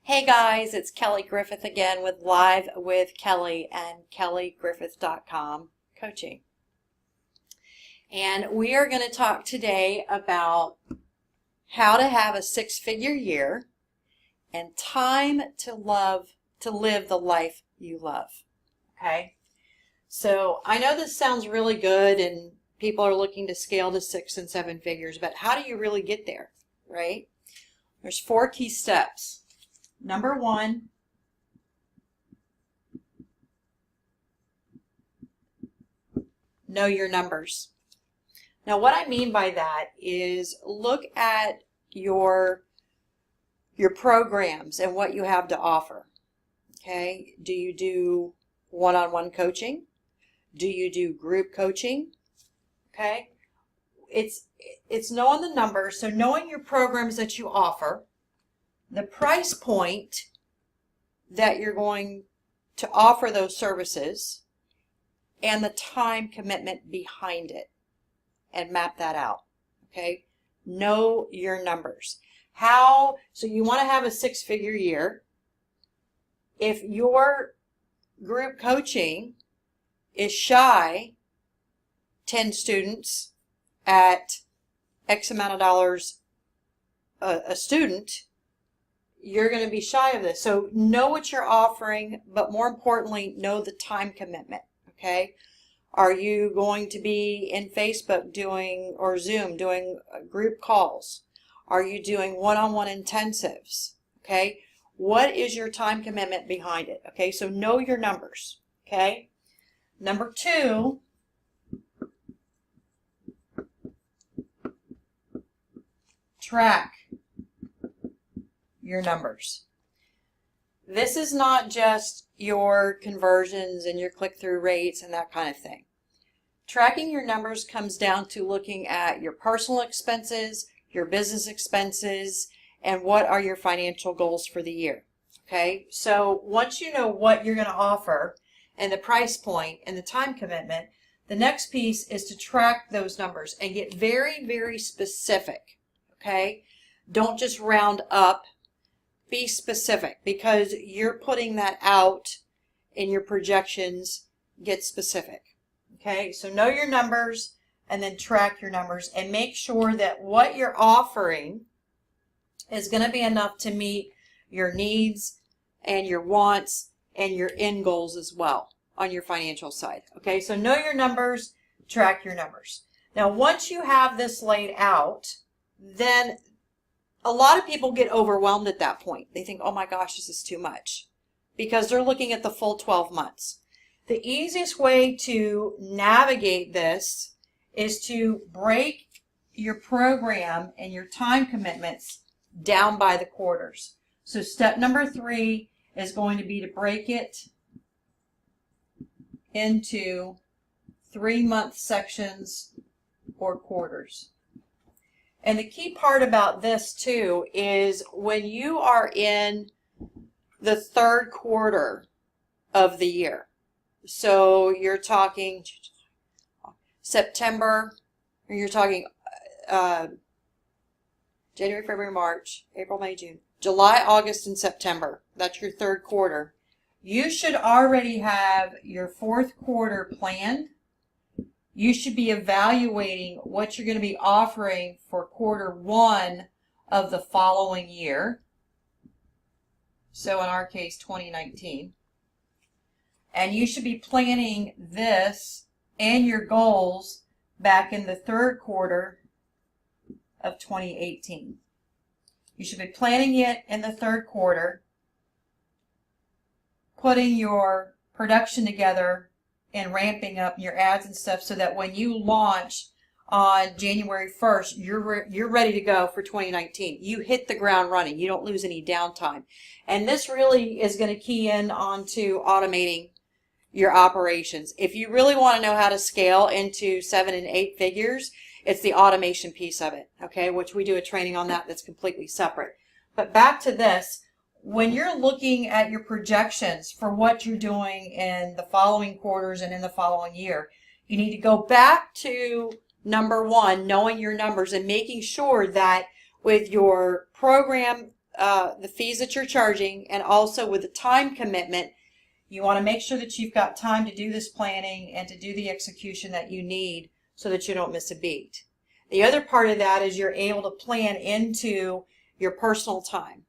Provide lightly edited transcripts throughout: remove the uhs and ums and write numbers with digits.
Hey guys, it's Kelly Griffith again with Live with Kelly and kellygriffith.com coaching. And we are going to talk today about how to have a six-figure year and time to live the life you love. Okay? So I know this sounds really good and people are looking to scale to 6 and 7 figures, but how do you really get there, right? There's 4 key steps. Number 1, know your numbers. Now what I mean by that is look at your programs and what you have to offer. Okay? Do you do one-on-one coaching? Do you do group coaching? Okay? It's knowing the numbers, so knowing your programs that you offer, the price point that you're going to offer those services, and the time commitment behind it, and map that out. Okay? Know your numbers. So you want to have a 6-figure year. If your group coaching is shy 10 students at X amount of dollars a student, you're going to be shy of this. So know what you're offering, but more importantly, know the time commitment. Okay? Are you going to be in Facebook or Zoom doing group calls? Are you doing one-on-one intensives? Okay? What is your time commitment behind it? Okay? So know your numbers. Okay? Number 2, track your numbers. This is not just your conversions and your click-through rates and that kind of thing. Tracking your numbers comes down to looking at your personal expenses, your business expenses, and what are your financial goals for the year. Okay, so once you know what you're going to offer and the price point and the time commitment, the next piece is to track those numbers and get very, very specific. Okay, don't just round up. Be specific, because you're putting that out in your projections. Get specific. Okay, so know your numbers and then track your numbers and make sure that what you're offering is going to be enough to meet your needs and your wants and your end goals as well on your financial side. Okay, so know your numbers, track your numbers. Now once you have this laid out, then a lot of people get overwhelmed at that point. They think, oh my gosh, this is too much, because they're looking at the full 12 months. The easiest way to navigate this is to break your program and your time commitments down by the quarters. So step number 3 is going to be to break it into 3-month sections or quarters. And the key part about this too is when you are in the 3rd quarter of the year, so you're talking September, or you're talking January, February, March, April, May, June, July, August, and September. That's your 3rd quarter. You should already have your 4th quarter planned. You should be evaluating what you're going to be offering for quarter 1 of the following year. So in our case, 2019. And you should be planning this and your goals back in the 3rd quarter of 2018. You should be planning it in the 3rd quarter, putting your production together and ramping up your ads and stuff so that when you launch on January 1st, you're ready to go for 2019. You hit the ground running. You don't lose any downtime. And this really is going to key in onto automating your operations. If you really want to know how to scale into 7 and 8 figures, it's the automation piece of it, okay, which we do a training on that's completely separate. But back to this. When you're looking at your projections for what you're doing in the following quarters and in the following year, you need to go back to number 1, knowing your numbers and making sure that with your program the fees that you're charging and also with the time commitment, you want to make sure that you've got time to do this planning and to do the execution that you need so that you don't miss a beat. The other part of that is you're able to plan into your personal time.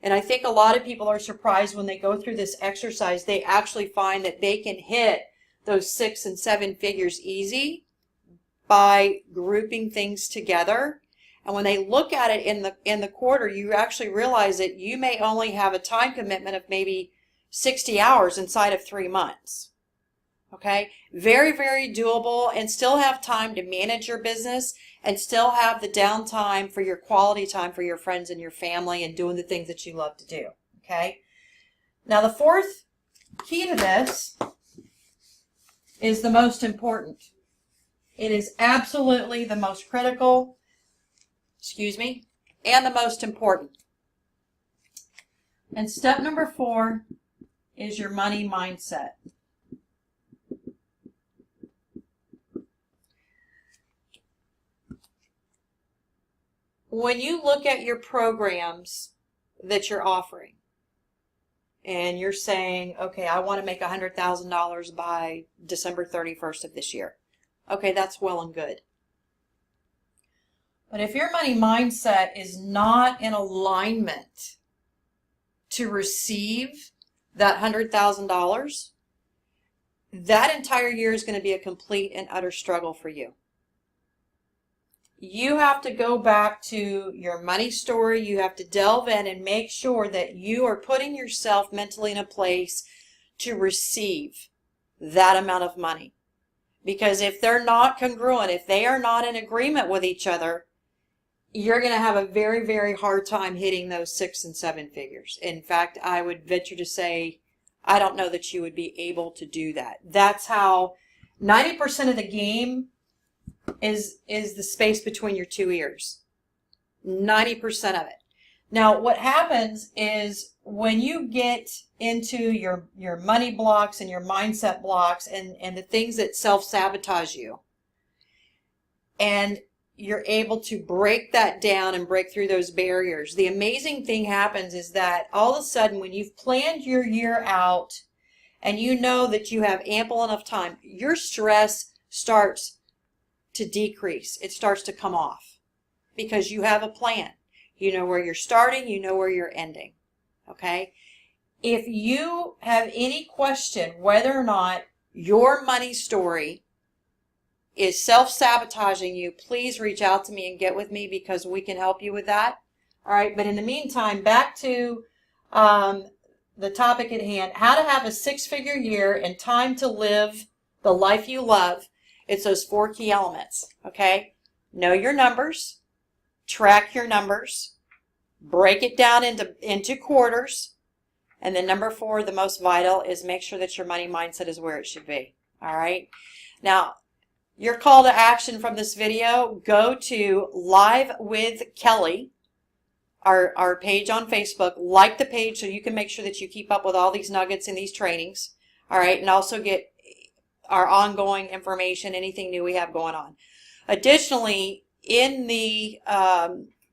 And I think a lot of people are surprised when they go through this exercise, they actually find that they can hit those 6 and 7 figures easy by grouping things together. And when they look at it in the quarter, you actually realize that you may only have a time commitment of maybe 60 hours inside of 3 months. Okay, very, very doable, and still have time to manage your business and still have the downtime for your quality time for your friends and your family and doing the things that you love to do. Okay, now the fourth key to this is the most important. It is absolutely the most critical, and the most important. And step number 4 is your money mindset. When you look at your programs that you're offering and you're saying, okay, I want to make $100,000 by December 31st of this year. Okay, that's well and good. But if your money mindset is not in alignment to receive that $100,000, that entire year is going to be a complete and utter struggle for you. You have to go back to your money story. You have to delve in and make sure that you are putting yourself mentally in a place to receive that amount of money. Because if they're not congruent, if they are not in agreement with each other, you're going to have a very, very hard time hitting those 6 and 7 figures. In fact, I would venture to say, I don't know that you would be able to do that. That's how 90% of the game is the space between your 2 ears. 90% of it. Now, what happens is when you get into your money blocks and your mindset blocks and the things that self-sabotage you, and you're able to break that down and break through those barriers, the amazing thing happens is that all of a sudden when you've planned your year out and you know that you have ample enough time, your stress starts to decrease. It starts to come off because you have a plan. You know where you're starting, you know where you're ending. Okay? If you have any question whether or not your money story is self-sabotaging you, please reach out to me and get with me because we can help you with that. All right, but in the meantime, back to the topic at hand, how to have a 6-figure year and time to live the life you love. It's those 4 key elements, okay? Know your numbers, track your numbers, break it down into quarters, and then number 4, the most vital, is make sure that your money mindset is where it should be, all right? Now, your call to action from this video, go to Live with Kelly, our page on Facebook. Like the page so you can make sure that you keep up with all these nuggets and these trainings, all right? And also get our ongoing information, anything new we have going on. Additionally, in the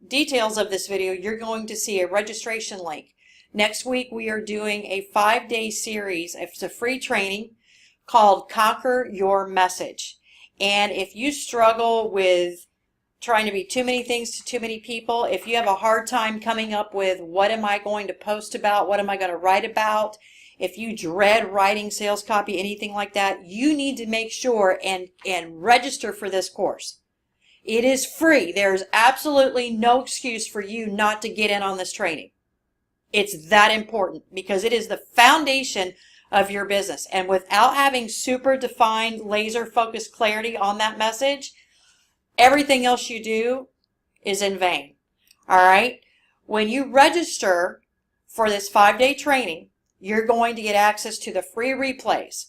details of this video, you're going to see a registration link. Next week, we are doing a 5-day series. It's a free training called Conquer Your Message. And if you struggle with trying to be too many things to too many people, if you have a hard time coming up with what am I going to post about, what am I going to write about, if you dread writing sales copy, anything like that, you need to make sure and register for this course. It is free. There's absolutely no excuse for you not to get in on this training. It's that important because it is the foundation of your business. And without having super defined, laser focused clarity on that message, everything else you do is in vain. All right? When you register for this 5-day training, you're going to get access to the free replays.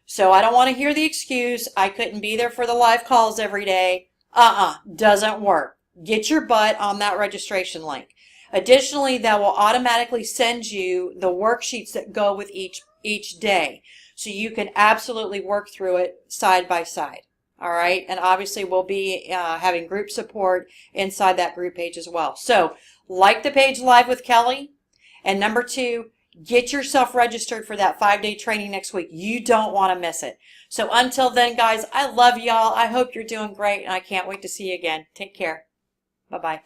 So I don't want to hear the excuse, I couldn't be there for the live calls every day. Doesn't work. Get your butt on that registration link. Additionally, that will automatically send you the worksheets that go with each day. So you can absolutely work through it side by side. All right. And obviously we'll be having group support inside that group page as well. So like the page Live with Kelly. And number 2, get yourself registered for that 5-day training next week. You don't want to miss it. So until then, guys, I love y'all. I hope you're doing great, and I can't wait to see you again. Take care. Bye-bye.